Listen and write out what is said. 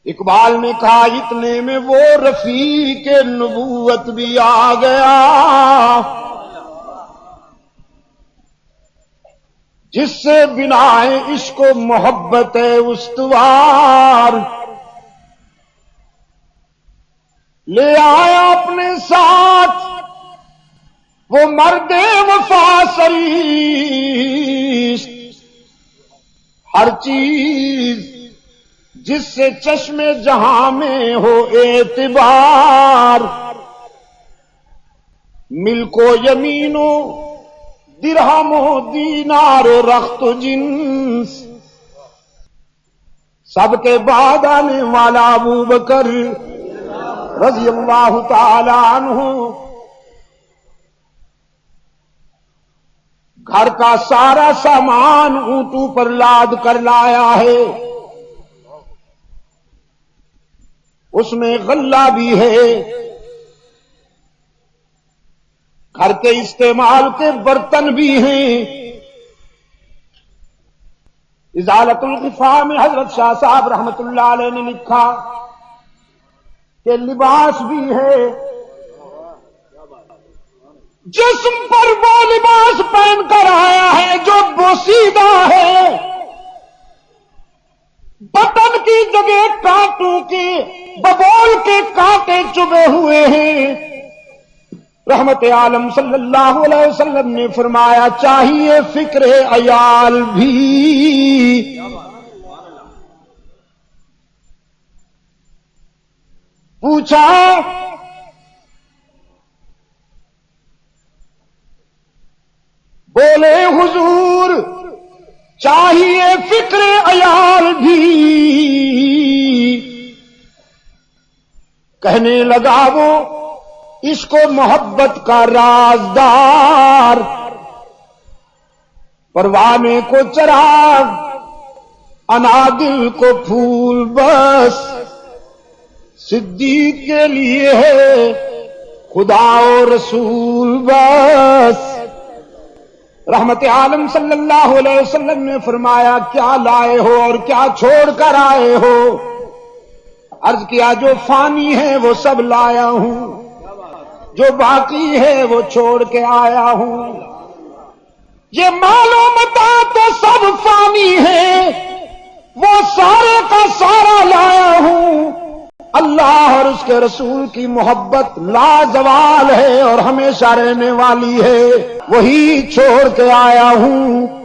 اقبال نے کہا اتنے میں وہ رفیق نبوت بھی آ گیا جس سے بنا عشق و محبت استوار، لے آیا اپنے ساتھ وہ مرد وفا سریس، ہر چیز جس سے چشم جہاں میں ہو اعتبار، ملک و یمین و درہم و دینار و رخت و جنس، سب کے بعد آنے والا ابو بکر رضی اللہ تعالی عنہ گھر کا سارا سامان اونٹوں پر لاد کر لایا ہے، اس میں غلہ بھی ہے، گھر کے استعمال کے برتن بھی ہیں۔ ازالت الغفا میں حضرت شاہ صاحب رحمت اللہ علیہ نے لکھا کہ لباس بھی ہے، جسم پر وہ لباس پہن کر آیا ہے جو بوسیدہ ہے، بٹن کی جگہ کانٹوں کے ببول کے کانٹے چبھے ہوئے ہیں۔ رحمت عالم صلی اللہ علیہ وسلم نے فرمایا چاہیے فکر عیال بھی، پوچھا بولے حضور چاہیے فکر عیال بھی، کہنے لگا وہ عشق و محبت کا رازدار، پروانے کو چراغ انادل کو پھول، بس صدیق کے لیے ہے خدا و رسول بس۔ رحمت عالم صلی اللہ علیہ وسلم نے فرمایا کیا لائے ہو اور کیا چھوڑ کر آئے ہو؟ عرض کیا جو فانی ہے وہ سب لایا ہوں، جو باقی ہے وہ چھوڑ کے آیا ہوں، یہ معلومتا تو سب فانی ہے وہ سارے کا سارا لایا ہوں، اللہ اور اس کے رسول کی محبت لازوال ہے اور ہمیشہ رہنے والی ہے، وہی چھوڑ کے آیا ہوں۔